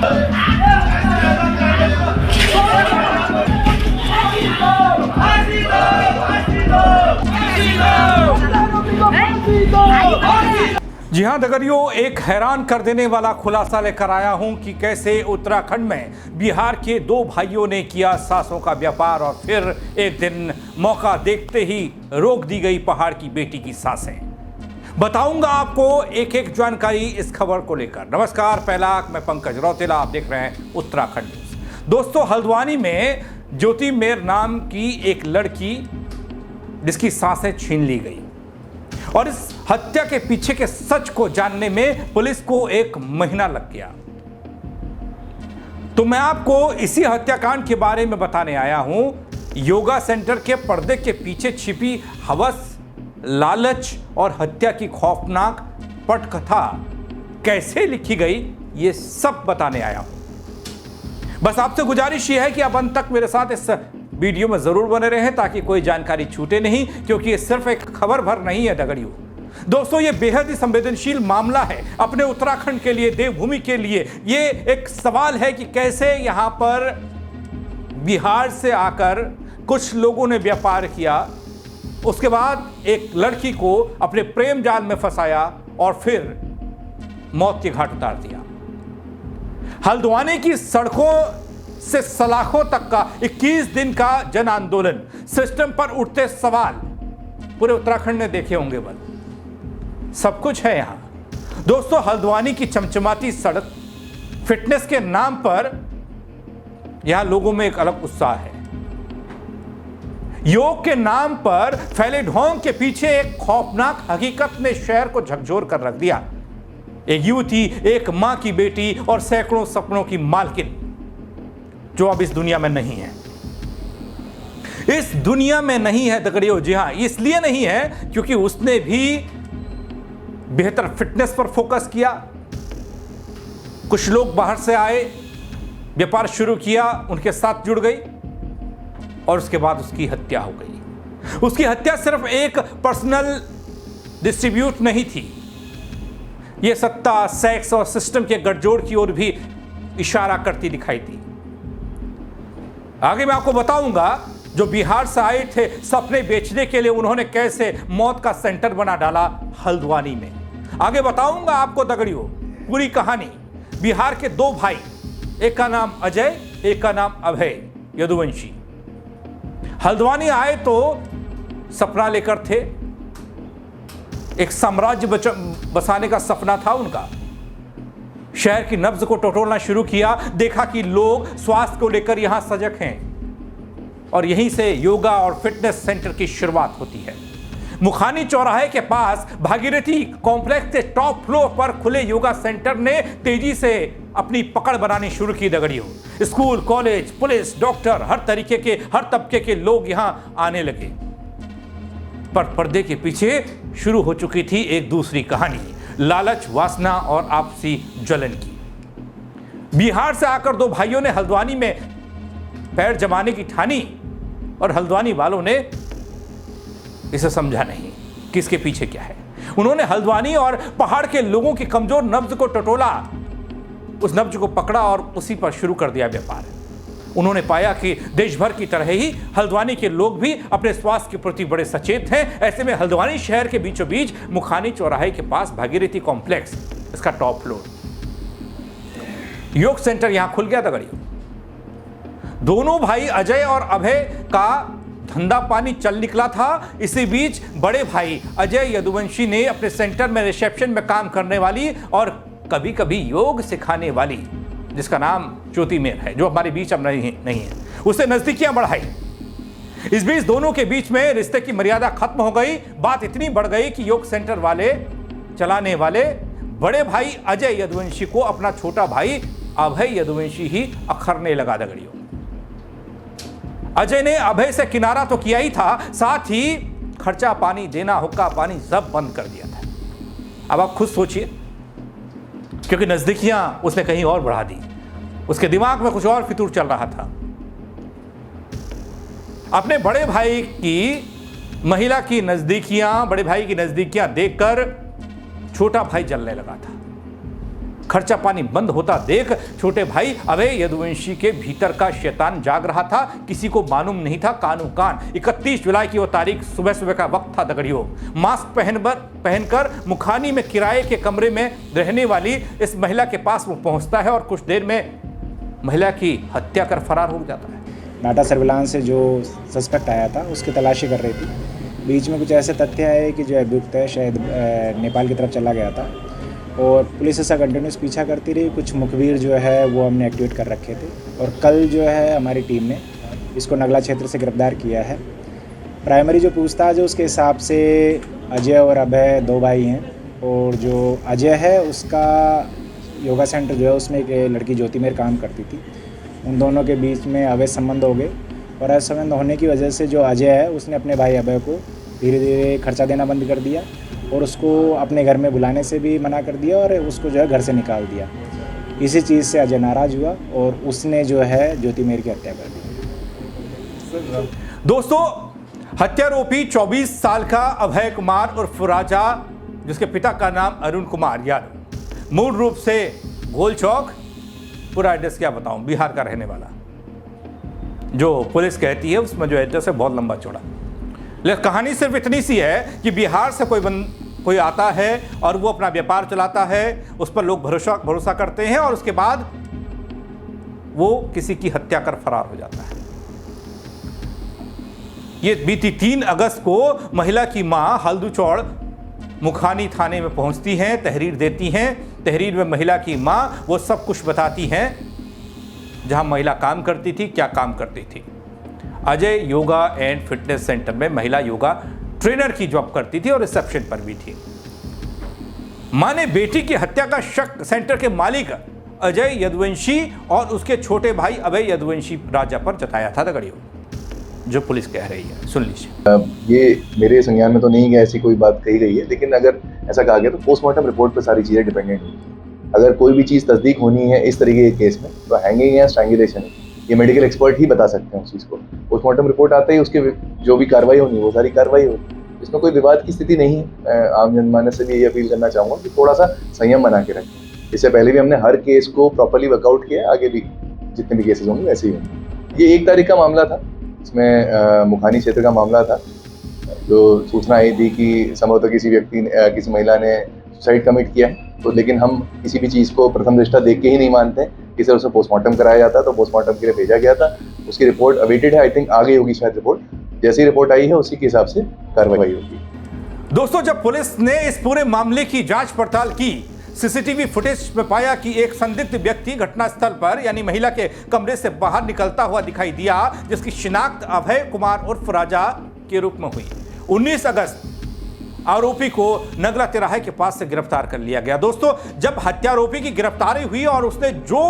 जी हां दगड़ियों, एक हैरान कर देने वाला खुलासा लेकर आया हूं कि कैसे उत्तराखंड में बिहार के दो भाइयों ने किया सांसों का व्यापार और फिर एक दिन मौका देखते ही रोक दी गई पहाड़ की बेटी की सांसें। बताऊंगा आपको एक एक जानकारी इस खबर को लेकर। नमस्कार, पहला मैं पंकज रौतेला, आप देख रहे हैं उत्तराखंड न्यूज। दोस्तों, हल्द्वानी में ज्योति मेर नाम की एक लड़की जिसकी सांसें छीन ली गई और इस हत्या के पीछे के सच को जानने में पुलिस को 1 महीना लग गया। तो मैं आपको इसी हत्याकांड के बारे में बताने आया हूं। योगा सेंटर के पर्दे के पीछे छिपी हवस, लालच और हत्या की खौफनाक पटकथा कैसे लिखी गई, ये सब बताने आया हूं। बस आपसे गुजारिश ये है कि आप अंत तक मेरे साथ इस वीडियो में जरूर बने रहें ताकि कोई जानकारी छूटे नहीं, क्योंकि ये सिर्फ एक खबर भर नहीं है दगड़ियों। दोस्तों, ये बेहद ही संवेदनशील मामला है अपने उत्तराखंड के लिए, देवभूमि के लिए। ये एक सवाल है कि कैसे यहां पर बिहार से आकर कुछ लोगों ने व्यापार किया, उसके बाद एक लड़की को अपने प्रेम जाल में फंसाया और फिर मौत के घाट उतार दिया। हल्द्वानी की सड़कों से सलाखों तक का 21 दिन का जन आंदोलन, सिस्टम पर उठते सवाल पूरे उत्तराखंड ने देखे होंगे। बल सब कुछ है यहां। दोस्तों, हल्द्वानी की चमचमाती सड़क, फिटनेस के नाम पर यहां लोगों में एक अलग उत्साह है। योग के नाम पर फैले ढोंग के पीछे एक खौफनाक हकीकत ने शहर को झकझोर कर रख दिया। एक युवती, एक मां की बेटी और सैकड़ों सपनों की मालकिन जो अब इस दुनिया में नहीं है। इस दुनिया में नहीं है दगड़ियों। जी हां, इसलिए नहीं है क्योंकि उसने भी बेहतर फिटनेस पर फोकस किया। कुछ लोग बाहर से आए, व्यापार शुरू किया, उनके साथ जुड़ गई और उसके बाद उसकी हत्या हो गई। उसकी हत्या सिर्फ एक पर्सनल डिस्ट्रीब्यूट नहीं थी, यह सत्ता, सेक्स और सिस्टम के गठजोड़ की ओर भी इशारा करती दिखाई दी। आगे मैं आपको बताऊंगा जो बिहार से आए थे सपने बेचने के लिए, उन्होंने कैसे मौत का सेंटर बना डाला हल्द्वानी में। आगे बताऊंगा आपको दगड़ियों पूरी कहानी। बिहार के 2 भाई, एक का नाम अजय, एक का नाम अभय यदुवंशी, हल्द्वानी आए तो सपना लेकर थे। एक साम्राज्य बसाने का सपना था उनका। शहर की नब्ज को टटोलना शुरू किया, देखा कि लोग स्वास्थ्य को लेकर यहां सजग हैं और यहीं से योगा और फिटनेस सेंटर की शुरुआत होती है। मुखानी चौराहे के पास भागीरथी कॉम्प्लेक्स के टॉप फ्लोर पर खुले योगा सेंटर ने तेजी से अपनी पकड़ बनानी शुरू की दगड़ियों। स्कूल, कॉलेज, पुलिस, डॉक्टर, हर तरीके के, हर तबके के लोग यहां आने लगे। पर पर्दे के पीछे शुरू हो चुकी थी एक दूसरी कहानी, लालच, वासना और आपसी जलन की। बिहार से आकर 2 भाइयों ने हल्द्वानी में पैर जमाने की ठानी और हल्द्वानी वालों ने इसे समझा नहीं कि इसके पीछे क्या है। उन्होंने हल्द्वानी और पहाड़ के लोगों की कमजोर नब्ज को टटोला, उस नब्ज को पकड़ा और उसी पर शुरू कर दिया व्यापार। उन्होंने पाया कि देश भर की तरह ही हल्द्वानी के लोग भी अपने स्वास्थ्य के प्रति बड़े सचेत हैं। ऐसे में हल्द्वानी शहर के बीचों बीच मुखानी चौराहे के पास भागीरथी कॉम्प्लेक्स, इसका टॉप फ्लोर, योग सेंटर यहां खुल गया दगड़ियों। दोनों भाई अजय और अभय का धंधा पानी चल निकला था। इसी बीच बड़े भाई अजय यदुवंशी ने अपने सेंटर में रिसेप्शन में काम करने वाली और कभी कभी योग सिखाने वाली, जिसका नाम ज्योति मेर है, जो हमारे बीच अब नहीं है, उससे नजदीकियां बढ़ाई। इस बीच दोनों के बीच में रिश्ते की मर्यादा खत्म हो गई। बात इतनी बढ़ गई कि योग सेंटर वाले चलाने वाले बड़े भाई अजय यदुवंशी को अपना छोटा भाई अभय यदुवंशी ही अखरने लगा दगड़ियों। अजय ने अभय से किनारा तो किया ही था, साथ ही खर्चा पानी देना, हुक्का पानी सब बंद कर दिया था। अब आप खुद सोचिए, क्योंकि नजदीकियां उसने कहीं और बढ़ा दी। उसके दिमाग में कुछ और फितूर चल रहा था। अपने बड़े भाई की महिला की नजदीकियां, बड़े भाई की नजदीकियां देखकर छोटा भाई जलने लगा था। खर्चा पानी बंद होता देख छोटे भाई अभय यदुवंशी के भीतर का शैतान जाग रहा था। किसी को मालूम नहीं था कानू कान। 31 जुलाई की वो तारीख, सुबह सुबह का वक्त था दगड़ियों। मास्क पहनकर मुखानी में किराए के कमरे में रहने वाली इस महिला के पास वो पहुंचता है और कुछ देर में महिला की हत्या कर फरार हो जाता है। डाटा सर्विलांस से जो सस्पेक्ट आया था उसकी तलाशी कर रही थी। बीच में कुछ ऐसे तथ्य आए कि जो अभियुक्त है शायद नेपाल की तरफ चला गया था और पुलिस इसका कंटिन्यूस पीछा करती रही। कुछ मुखबिर जो है वो हमने एक्टिवेट कर रखे थे और कल जो है हमारी टीम ने इसको नगला क्षेत्र से गिरफ्तार किया है। प्राइमरी जो पूछताछ है उसके हिसाब से अजय और अभय 2 भाई हैं और जो अजय है उसका योगा सेंटर जो है उसमें एक लड़की ज्योति मेहर काम करती थी। उन दोनों के बीच में अवैध संबंध हो गए और अवैध संबंध होने की वजह से जो अजय है उसने अपने भाई अभय को धीरे धीरे खर्चा देना बंद कर दिया और उसको अपने घर में बुलाने से भी मना कर दिया और उसको जो है घर से निकाल दिया। इसी चीज़ से अजय नाराज़ हुआ और उसने जो है ज्योति मेहर की हत्या कर दी। दोस्तों, हत्यारोपी 24 साल का अभय कुमार उर्फ राजा, जिसके पिता का नाम अरुण कुमार यादव, मूल रूप से गोल चौक, पूरा एड्रेस क्या बताऊं, बिहार का रहने वाला। जो पुलिस कहती है उसमें जो एड्रेस है बहुत लंबा चौड़ा, लेकिन कहानी सिर्फ इतनी सी है कि बिहार से कोई आता है और वो अपना व्यापार चलाता है, उस पर लोग भरोसा करते हैं और उसके बाद वो किसी की हत्या कर फरार हो जाता है। ये बीती 3 अगस्त को महिला की मां हल्दूचौड़ मुखानी थाने में पहुंचती हैं, तहरीर देती हैं। तहरीर में महिला की मां वो सब कुछ बताती हैं जहां महिला काम करती थी, क्या काम करती थी। Ajay yoga and fitness centre में महिला योगा ट्रेनर की जॉब करती थी और रिसेप्शन पर भी थी। मां ने बेटी की हत्या का शक सेंटर के मालिक अजय यदुवंशी और उसके छोटे भाई अभय यदुवंशी राजा पर जताया था दगड़ियों, जो पुलिस कह रही है। सुन लीजिए। ये मेरे संज्ञान में तो नहीं है, ऐसी कोई बात कही गई है, लेकिन अगर ऐसा कहा गया तो पोस्टमार्टम रिपोर्ट पर सारी चीज़ें डिपेंडेंट होंगी। अगर कोई भी चीज़ तस्दीक होनी है इस तरीके के केस में तो हैंगिंग या स्ट्रैंगुलेशन, ये मेडिकल एक्सपर्ट ही बता सकते हैं उस चीज़ को। पोस्टमार्टम रिपोर्ट आते ही उसके जो भी कार्रवाई होनी है वो सारी कार्रवाई होगी। इसमें कोई विवाद की स्थिति नहीं है। मैं आम जनमानस से भी ये अपील करना चाहूँगा कि थोड़ा सा संयम बना के रखें। इससे पहले भी हमने हर केस को प्रॉपरली वर्कआउट किया, आगे भी जितने भी केसेस होंगे वैसे ही होंगे। ये 1 तारीख का मामला था, इसमें मुखानी क्षेत्र का मामला था। जो सूचना आई थी कि संभवतः किसी महिला ने सुसाइड कमिट किया है, तो लेकिन हम किसी भी चीज़ को प्रथम दृष्टा देख के ही नहीं मानते कि सर उसे पोस्टमार्टम कराया जाता, तो पोस्टमार्टम के लिए भेजा गया था। उसकी रिपोर्ट अवेटेड है, आई थिंक आ गई होगी शायद रिपोर्ट। जैसी रिपोर्ट आई है उसी के हिसाब से कार्रवाई होगी। दोस्तों, जब पुलिस ने इस पूरे मामले की जांच पड़ताल की, सीसीटीवी फुटेज में पाया कि एक संदिग्ध व्यक्ति घटनास्थल पर यानी महिला के कमरे से बाहर निकलता हुआ दिखाई दिया, जिसकी शिनाख्त अभय कुमार उर्फ राजा के रूप में हुई। 19 अगस्त आरोपी को नगला तिराहे के पास से गिरफ्तार कर लिया गया। दोस्तों, जब हत्यारोपी की गिरफ्तारी हुई और उसने जो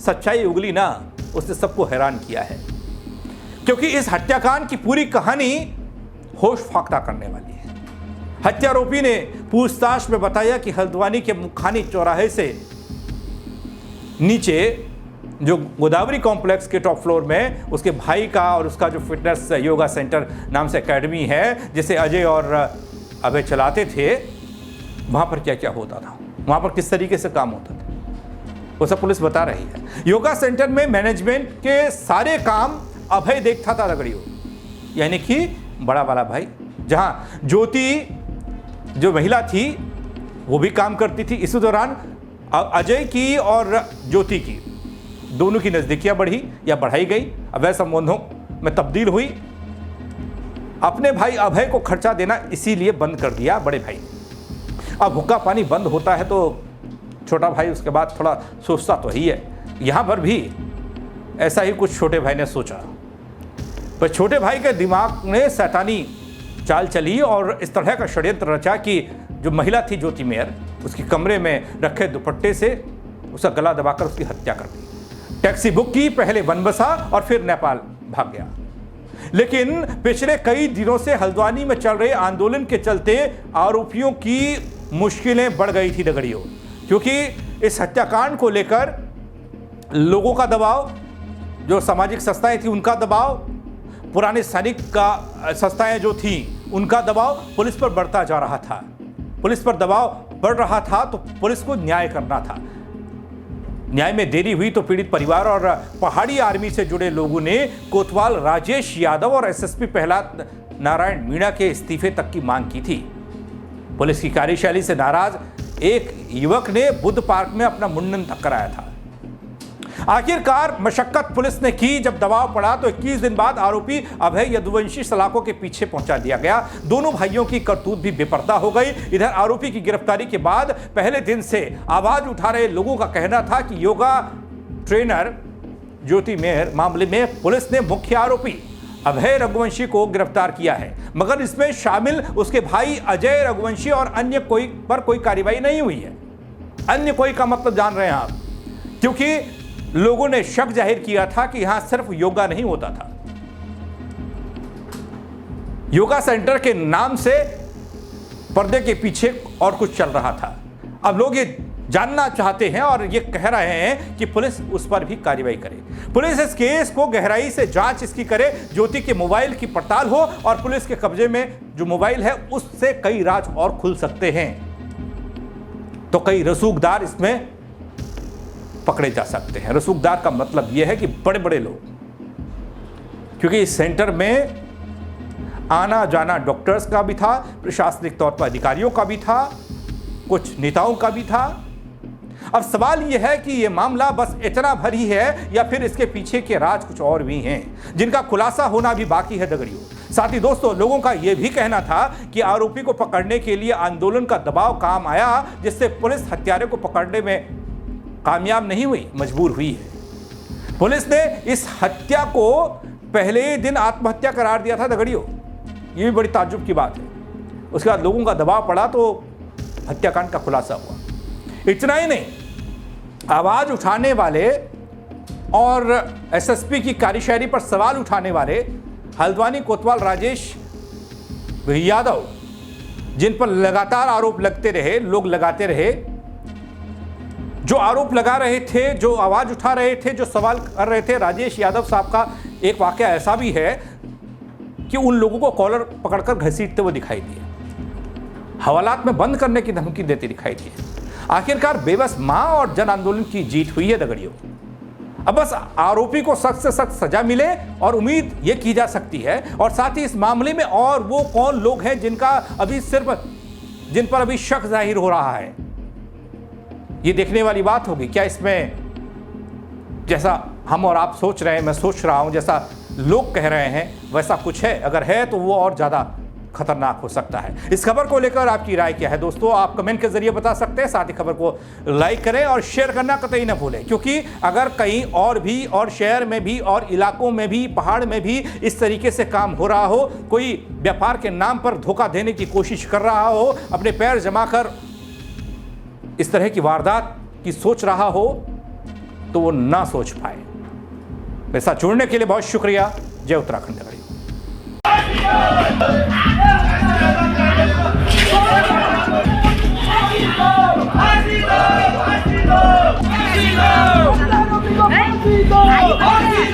सच्चाई उगली ना, उसने सबको हैरान किया है, क्योंकि इस हत्याकांड की पूरी कहानी होश फाख्ता करने वाली है। हत्यारोपी ने पूछताछ में बताया कि हल्द्वानी के मुखानी चौराहे से नीचे जो गोदावरी कॉम्प्लेक्स के टॉप फ्लोर में उसके भाई का और उसका जो फिटनेस योगा सेंटर नाम से एकेडमी है, जिसे अजय और अभय चलाते थे, वहाँ पर क्या क्या होता था, वहाँ पर किस तरीके से काम होता था, वो सब पुलिस बता रही है। योगा सेंटर में मैनेजमेंट के सारे काम अभय देखता था दगड़ियों, यानी कि बड़ा वाला भाई। जहाँ ज्योति जो महिला थी वो भी काम करती थी। इसी दौरान अजय की और ज्योति की दोनों की नज़दीकियाँ बढ़ी या बढ़ाई गई, अवैध संबंधों में तब्दील हुई। अपने भाई अभय को खर्चा देना इसीलिए बंद कर दिया बड़े भाई। अब हुक्का पानी बंद होता है तो छोटा भाई उसके बाद थोड़ा सोचता तो ही है। यहाँ पर भी ऐसा ही कुछ छोटे भाई ने सोचा, पर छोटे भाई के दिमाग में शैतानी चाल चली और इस तरह का षड्यंत्र रचा कि जो महिला थी ज्योति मेहर, उसके कमरे में रखे दुपट्टे से उसका गला दबाकर उसकी हत्या कर दी। टैक्सी बुक की, पहले बनबसा और फिर नेपाल भाग गया। लेकिन पिछले कई दिनों से हल्द्वानी में चल रहे आंदोलन के चलते आरोपियों की मुश्किलें बढ़ गई थी दगड़ियों, क्योंकि इस हत्याकांड को लेकर लोगों का दबाव, जो सामाजिक संस्थाएं थी उनका दबाव, पुराने सैनिक का संस्थाएं जो थी उनका दबाव पुलिस पर बढ़ता जा रहा था। पुलिस पर दबाव बढ़ रहा था तो पुलिस को न्याय करना था। न्याय में देरी हुई तो पीड़ित परिवार और पहाड़ी आर्मी से जुड़े लोगों ने कोतवाल राजेश यादव और एसएसपी प्रहलाद नारायण मीणा के इस्तीफे तक की मांग की थी। पुलिस की कार्यशैली से नाराज एक युवक ने बुद्ध पार्क में अपना मुंडन तक कराया था। आखिरकार मशक्कत पुलिस ने की। जब दबाव पड़ा तो 21 दिन बाद आरोपी अभय यदुवंशी सलाखों के पीछे पहुंचा दिया गया। दोनों भाइयों की करतूत भी बेपर्दा हो गई। इधर आरोपी की गिरफ्तारी के बाद पहले दिन से आवाज उठा रहे लोगों का कहना था कि योगा ट्रेनर ज्योति मेहर मामले में पुलिस ने मुख्य आरोपी अभय रघुवंशी को गिरफ्तार किया है, मगर इसमें शामिल उसके भाई अजय रघुवंशी और अन्य कोई पर कोई कार्रवाई नहीं हुई है। अन्य कोई का मतलब जान रहे हैं आप, क्योंकि लोगों ने शक जाहिर किया था कि यहां सिर्फ योगा नहीं होता था। योगा सेंटर के नाम से पर्दे के पीछे और कुछ चल रहा था। अब लोग ये जानना चाहते हैं और ये कह रहे हैं कि पुलिस उस पर भी कार्रवाई करे। पुलिस इस केस को गहराई से जांच इसकी करे, ज्योति के मोबाइल की पड़ताल हो और पुलिस के कब्जे में जो मोबाइल है उससे कई राज और खुल सकते हैं। तो कई रसूखदार इसमें पकड़े जा सकते हैं। रसूखदार का मतलब यह है कि बड़े बड़े लोग, क्योंकि इस सेंटर में आना जाना डॉक्टर्स का भी था, प्रशासनिक तौर पर अधिकारियों का भी था, कुछ नेताओं का भी था। अब सवाल यह है कि यह मामला बस इतना भर ही है या फिर इसके पीछे के राज कुछ और भी हैं जिनका खुलासा होना भी बाकी है दगड़ियों। साथ ही दोस्तों, लोगों का यह भी कहना था कि आरोपी को पकड़ने के लिए आंदोलन का दबाव काम आया, जिससे पुलिस हत्यारे को पकड़ने में कामयाब नहीं हुई, मजबूर हुई है। पुलिस ने इस हत्या को पहले ही दिन आत्महत्या करार दिया था दगड़ियों। ये भी बड़ी ताज्जुब की बात है। उसके बाद लोगों का दबाव पड़ा तो हत्याकांड का खुलासा हुआ। इतना ही नहीं, आवाज उठाने वाले और एसएसपी की कार्यशैली पर सवाल उठाने वाले हल्द्वानी कोतवाल राजेश यादव, जिन पर लगातार आरोप लगते रहे, लोग लगाते रहे, जो आरोप लगा रहे थे, जो आवाज उठा रहे थे, जो सवाल कर रहे थे। राजेश यादव साहब का एक वाकया ऐसा भी है कि उन लोगों को कॉलर पकड़कर घसीटते हुए दिखाई दिए, हवालात में बंद करने की धमकी देते दिखाई दिए। आखिरकार बेबस मां और जन आंदोलन की जीत हुई है दगड़ियों। अब बस आरोपी को सख्त से सख्त सजा मिले और उम्मीद ये की जा सकती है। और साथ ही इस मामले में और वो कौन लोग हैं जिन पर अभी शक जाहिर हो रहा है, ये देखने वाली बात होगी। क्या इसमें जैसा हम और आप सोच रहे हैं, मैं सोच रहा हूं, जैसा लोग कह रहे हैं, वैसा कुछ है? अगर है तो वो और ज़्यादा खतरनाक हो सकता है। इस खबर को लेकर आपकी राय क्या है दोस्तों? आप कमेंट के जरिए बता सकते हैं। साथ ही खबर को लाइक करें और शेयर करना कतई ना भूलें, क्योंकि अगर कहीं और भी, और शहर में भी, और इलाकों में भी, पहाड़ में भी इस तरीके से काम हो रहा हो, कोई व्यापार के नाम पर धोखा देने की कोशिश कर रहा हो, अपने पैर जमा कर इस तरह की वारदात की सोच रहा हो, तो वो ना सोच पाए। मेरे साथ जुड़ने के लिए बहुत शुक्रिया। जय उत्तराखंड।